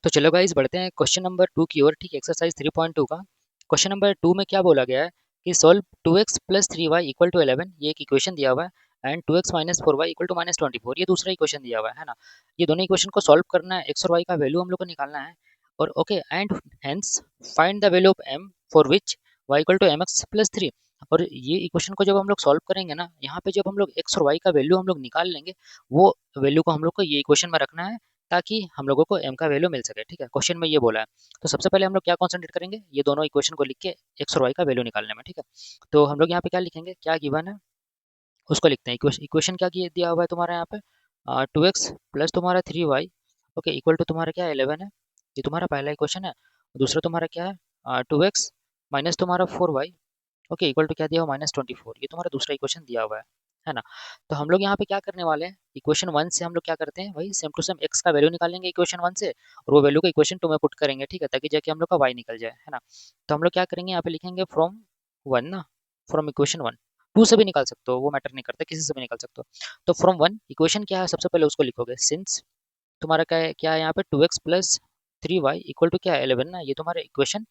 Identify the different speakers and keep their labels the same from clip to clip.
Speaker 1: तो चलो गाइस बढ़ते हैं क्वेश्चन नंबर 2 की ओर। ठीक है, एक्सरसाइज 3.2 का क्वेश्चन नंबर 2 में क्या बोला गया है कि solve 2x plus 3y equal to 11, ये एक इक्वेशन दिया हुआ है, and 2x minus 4y equal to minus 24, ये दूसरा इक्वेशन दिया हुआ है ना। ये दोनों इक्वेशन को सॉल्व करना है, x और y का वैल्यू हम लोग को निकालना है। और okay, and hence find the value of m for which y equal to mx plus 3। और ये इक्वेशन को जब हम लोग सॉल्व करेंगे ना, यहाँ पे जब हम लोग x और y का वैल्यू हम लोग निकाल लेंगे, वो वैल्यू को हम लोग को ये इक्वेशन में रखना है ताकि हम लोगों को m का वैल्यू मिल सके। ठीक है, क्वेश्चन में ये बोला है। तो सबसे पहले हम लोग क्या कॉन्सेंट्रेट करेंगे, ये दोनों इक्वेशन को लिख के एक्स और वाई का वैल्यू निकालने में। ठीक है, तो हम लोग यहाँ पे क्या लिखेंगे, क्या गिवन है उसको लिखते हैं। इक्वेशन क्या दिया हुआ है तुम्हारा यहाँ पे, 2x प्लस तुम्हारा 3y, ओके, इक्वल टू तुम्हारा क्या है 11 है। ये तुम्हारा पहला इक्वेशन है। दूसरा तुम्हारा क्या है, 2x माइनस तुम्हारा 4y, ओके, इक्वल टू क्या दिया हुआ -24, ये तुम्हारा दूसरा इक्वेशन दिया हुआ है ना। तो हम लोग यहाँ पे क्या करने वाले हैं, इक्वेशन 1 से हम लोग क्या करते हैं, वही सेम टू सेम x का वैल्यू निकालेंगे इक्वेशन 1 से, और वो वैल्यू को इक्वेशन 2 में पुट करेंगे। ठीक है, ताकि जाके हम लोग का y निकल जाए, है ना। तो हम लोग क्या करेंगे, यहाँ पे लिखेंगे फ्रॉम 1 ना, फ्रॉम इक्वेशन 1। 2 से भी निकाल सकते हो, वो मैटर नहीं करता, किसी से भी निकाल सकते हो। तो फ्रॉम 1 इक्वेशन क्या है, सबसे पहले उसको लिखोगे। सिंस तुम्हारा क्या है यहाँ पे 2x plus 3y equal to क्या है 11 ना, ये तुम्हारा इक्वेशन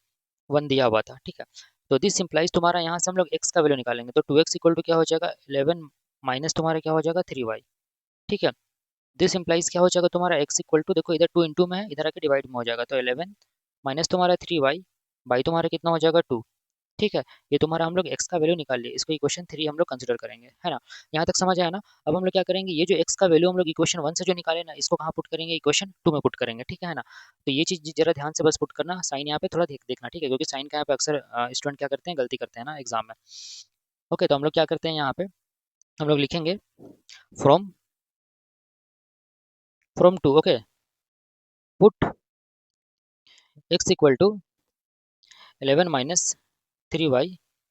Speaker 1: 1 दिया हुआ था। ठीक है, तो दिस सिंप्लाइज तुम्हारा यहाँ से हम लोग x का वैल्यू निकालेंगे, तो 2x इक्वल टू क्या हो जाएगा 11 माइनस तुम्हारा क्या हो जाएगा 3y। ठीक है, दिस सिंप्लाइज क्या हो जाएगा तुम्हारा x इक्वल टू, देखो इधर 2 इंटू में है, इधर आके डिवाइड में हो जाएगा, तो 11 माइनस तुम्हारा 3y बाई तुम्हारा कितना हो जाएगा 2। ठीक है, ये तुम्हारा हम लोग x का वैल्यू निकाल लिए, इसको इक्वेशन 3 हम लोग कंसीडर करेंगे, है ना। यहाँ तक समझ आया ना। अब हम लोग क्या करेंगे, ये जो x का वैल्यू हम लोग इक्वेशन 1 से जो निकाले ना, इसको कहाँ पुट करेंगे, इक्वेशन 2 में पुट करेंगे। ठीक है ना। तो ये चीज जरा ध्यान से बस पुट करना, साइन यहाँ पे थोड़ा देखना, ठीक है, क्योंकि साइन का यहाँ पे अक्सर स्टूडेंट क्या करते हैं, गलती करते हैं ना एग्जाम में। ओके, तो हम लोग क्या करते हैं यहाँ पे, हम लोग लिखेंगे from from 2, okay, put x equal to 11 minus 3y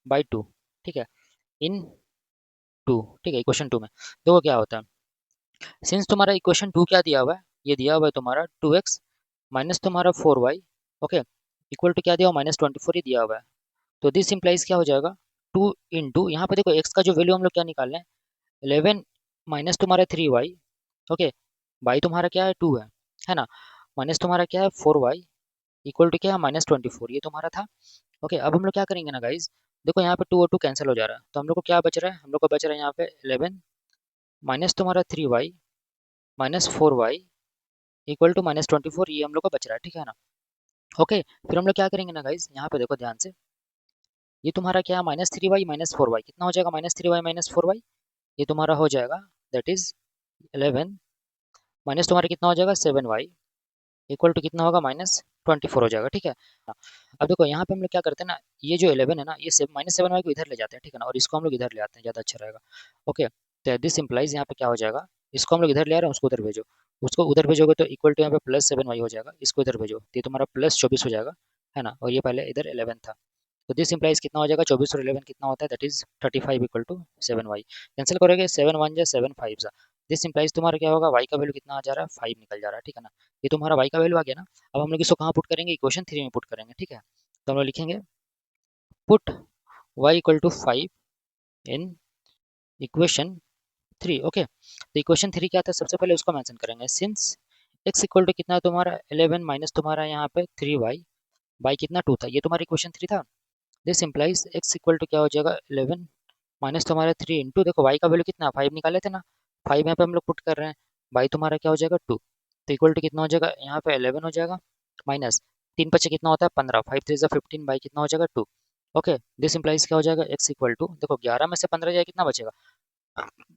Speaker 1: by 2। ठीक है, इन 2। ठीक है, इक्वेशन 2 में देखो क्या होता है। सिंस तुम्हारा इक्वेशन 2 क्या दिया हुआ है, ये दिया हुआ है तुम्हारा 2x माइनस तुम्हारा 4y, ओके, इक्वल टू क्या दिया हुआ -24 ही दिया हुआ है। तो दिस इंप्लाइज क्या हो जाएगा 2 इंटू, यहाँ पे देखो x का जो वैल्यू हम लोग क्या निकाल रहे हैं 11 माइनस तुम्हारा 3y, ओके, बाई तुम्हारा क्या है 2 है ना, माइनस तुम्हारा क्या है 4y इक्वल टू क्या है -24, ये तुम्हारा था। ओके, अब हम लोग क्या करेंगे ना गाइज, देखो यहाँ पे 2 और 2 कैंसिल हो जा रहा है, तो हम लोग को क्या बच रहा है, हम लोग को बच रहा है यहाँ पे 11 माइनस तुम्हारा 3y minus 4y equal to -24, ये हम लोग को बच रहा है। ठीक है ना। ओके, फिर हम लोग क्या करेंगे ना गाइज, यहाँ पे देखो ध्यान से, ये तुम्हारा क्या है -3y माइनस 4y, कितना हो जाएगा -3y माइनस 4y, ये तुम्हारा हो जाएगा दैट इज 11 माइनस तुम्हारा कितना हो जाएगा 7y इक्वल टू कितना होगा -24 हो जाएगा। ठीक है। अब देखो यहाँ पे हम लोग क्या करते हैं ना, ये जो 11 है ना, ये -7y को इधर ले जाते हैं, ठीक है ना, और इसको हम लोग इधर ले आते हैं, ज़्यादा अच्छा रहेगा। ओके, तो दिस इम्प्लाइज यहाँ पे क्या हो जाएगा, इसको हम लोग इधर ले आ रहे हैं, उसको उधर भेजो, उसको उधर भेजोगे तो इक्वल टू यहाँ पे +7y हो जाएगा, इसको इधर भेजो तो ये तुम्हारा +24 हो जाएगा, है ना, और ये पहले इधर 11 था। तो दिस इम्प्लाइज कितना हो जाएगा 24 और 11 कितना होता है, that is 35 equal to 7y। Cancel करोगे 7 1 जा 7 5 जा, दिस इम्प्लाइज तुम्हारा क्या होगा, y का वैल्यू कितना आ जा रहा है 5 निकल जा रहा है। ठीक है ना, ये तुम्हारा y का वैल्यू आ गया ना। अब हम लोग इसको कहाँ पुट करेंगे, इक्वेशन 3 में पुट करेंगे। ठीक है, तो हम लोग लिखेंगे put y equal to 5 in equation 3। Okay, तो इक्वेशन 3 क्या था, सबसे पहले उसको मेंशन करेंगे। सिंस x इक्वल टू कितना है तुम्हारा 11 माइनस तुम्हारा यहाँ पे 3y बाई कितना 2 था, ये तुम्हारा इक्वेशन 3 था। This implies x equal to क्या हो जाएगा 11 माइनस तुम्हारा 3 इंटू, देखो y का वैल्यू कितना 5 निकाले थे ना, 5 यहाँ पे हम लोग पुट कर रहे हैं, बाई तुम्हारा क्या हो जाएगा 2, तो इक्वल टू कितना हो जाएगा यहाँ पे 11 हो जाएगा, माइनस 3 बचे कितना होता है 15, 5 3 जा 15 बाई कितना हो जाएगा 2। ओके, दिस इम्प्लाइज क्या हो जाएगा x इक्वल टू, देखो 11 में से 15 जाए कितना बचेगा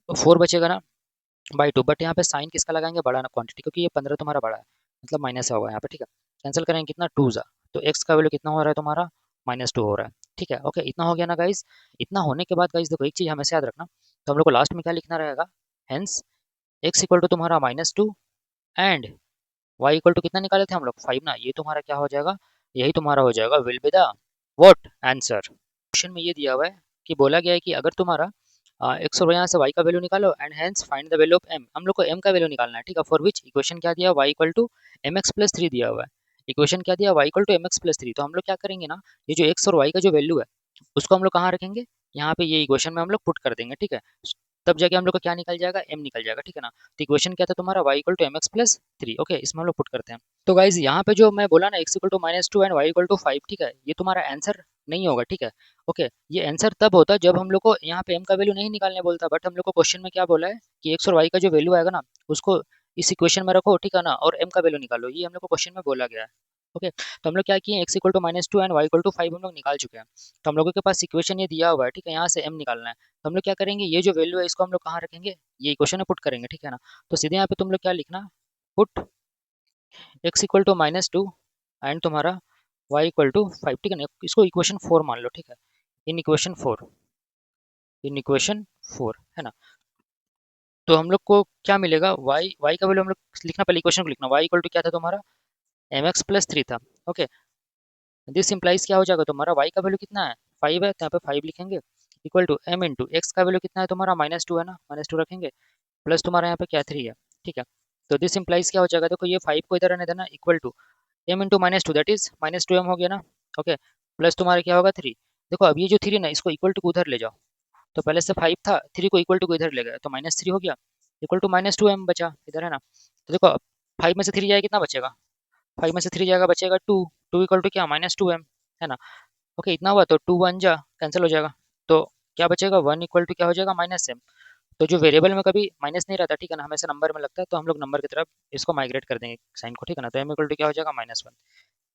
Speaker 1: 4 बचेगा ना, बाई 2, बट यहाँ पे साइन किसका लगाएंगे, बड़ा ना क्वांटिटी, क्योंकि ये 15 तुम्हारा बड़ा है, मतलब माइनस होगा यहाँ पे। ठीक है, कैंसिल करेंगे कितना 2 जा, तो x का वैल्यू कितना हो रहा है तुम्हारा -2 हो रहा है। ठीक है, ओके, इतना हो गया ना गाइज। इतना होने के बाद गाइज देखो एक चीज हमेशा याद रखना, तो हम लोग को लास्ट में क्या लिखना रहेगा, हेंस x इक्वल टू तुम्हारा -2 एंड y इक्वल टू कितना निकाले थे हम लोग 5 ना, ये तुम्हारा क्या हो जाएगा, यही तुम्हारा हो जाएगा will be the what answer. Question में ये दिया हुआ है कि बोला गया है कि अगर तुम्हारा x और यहाँ से y का वैल्यू निकालो and hence find the value of m, हम लोग को m का वैल्यू निकालना है। ठीक है, फॉर विच इक्वेशन क्या दिया y equal to mx plus 3 दिया हुआ है, इक्वेशन क्या दिया y equal to mx plus 3। तो हम लोग क्या करेंगे ना, ये जो x और y का जो वैल्यू है उसको हम लोग कहाँ रखेंगे, यहाँ पे ये इक्वेशन में हम लोग पुट कर देंगे। ठीक है, तब जाके हम लोग का क्या निकल जाएगा m निकल जाएगा। ठीक है ना, तो इक्वेशन क्या था तुम्हारा y equal to mx plus 3। Okay, इसमें हम लोग पुट करते हैं। तो गाइज यहाँ पे जो मैं बोला ना x=-2 एंड y=5, ठीक है, ये तुम्हारा आंसर नहीं होगा, ठीक है। ओके, ये आंसर तब होता है जब हम लोग को यहाँ पे m का वैल्यू नहीं निकालने बोलता, बट हम लोग को क्वेश्चन में क्या बोला है कि x और y का जो वैल्यू आएगा ना उसको इस इक्वेशन में रखो, ठीक है ना, और m का वैल्यू निकालो, ये हम लोग को क्वेश्चन में बोला गया है। ओके, तो हम लोग क्या किए, x=-2 एंड y=5 हम लोग निकाल चुके हैं। तो हम लोगों के पास इक्वेशन ये दिया हुआ है, ठीक है, यहाँ से m निकालना है। तो हम लोग क्या करेंगे, ये जो वैल्यू है इसको हम लोग कहाँ रखेंगे, ये इक्वेशन में पुट करेंगे, ठीक है ना। तो सीधे यहाँ पे तुम लोग क्या लिखना, पुट x=-2 एंड तुम्हारा y=5, ठीक है ना, इसको इक्वेशन 4 मान लो, ठीक है, इन इक्वेशन 4, इन इक्वेशन 4 है ना। तो हम लोग को क्या मिलेगा, y का वैल्यू हम लोग लिखना, पहले इक्वेशन को लिखना, y= क्या था तुम्हारा, mx+3 था। ओके, दिस इम्प्लाइज क्या हो जाएगा तुम्हारा, y का वैल्यू कितना है 5 है, तो यहाँ पे 5 लिखेंगे, equal to m into x का वैल्यू कितना है तुम्हारा -2 है ना, -2 रखेंगे, प्लस तुम्हारा यहाँ पे क्या 3 है, ठीक है। तो दिस इम्प्लाइज क्या हो जाएगा, देखो ये 5 को इधर आने देना, equal to m into -2 that is -2m हो गया ना। ओके, प्लस तुम्हारा क्या होगा 3। देखो अब ये जो 3 ना इसको इक्वल टू को उधर ले जाओ, तो पहले से 5 था, 3 को इक्वल टू को इधर ले गया तो -3 हो गया, इक्वल टू -2m बचा इधर है ना। तो देखो 5 में से 3 जाएगा कितना बचेगा, 5 में से 3 जाएगा बचेगा 2, 2 इक्वल टू क्या -2m है ना। ओके, इतना हुआ तो 2 1 जा कैंसिल हो जाएगा, तो क्या बचेगा 1 इक्वल टू क्या हो जाएगा -m। तो जो वेरिएबल में कभी माइनस नहीं रहता, ठीक है ना, हमेशा नंबर में लगता है, तो हम लोग नंबर की तरफ इसको माइग्रेट कर देंगे साइन को, ठीक है ना। तो m इक्वल टू क्या हो जाएगा -1,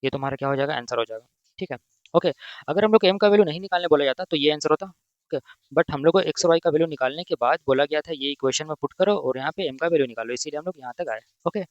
Speaker 1: ये तुम्हारा क्या हो जाएगा आंसर हो जाएगा, ठीक है। ओके, अगर हम लोग को m का वैल्यू नहीं निकालने बोला जाता तो ये आंसर होता। ओके, बट हम लोग को x और y का वैल्यू निकालने के बाद बोला गया था ये इक्वेशन में पुट करो और यहाँ पे m का वैल्यू निकालो, इसीलिए हम लोग यहाँ तक आए। ओके।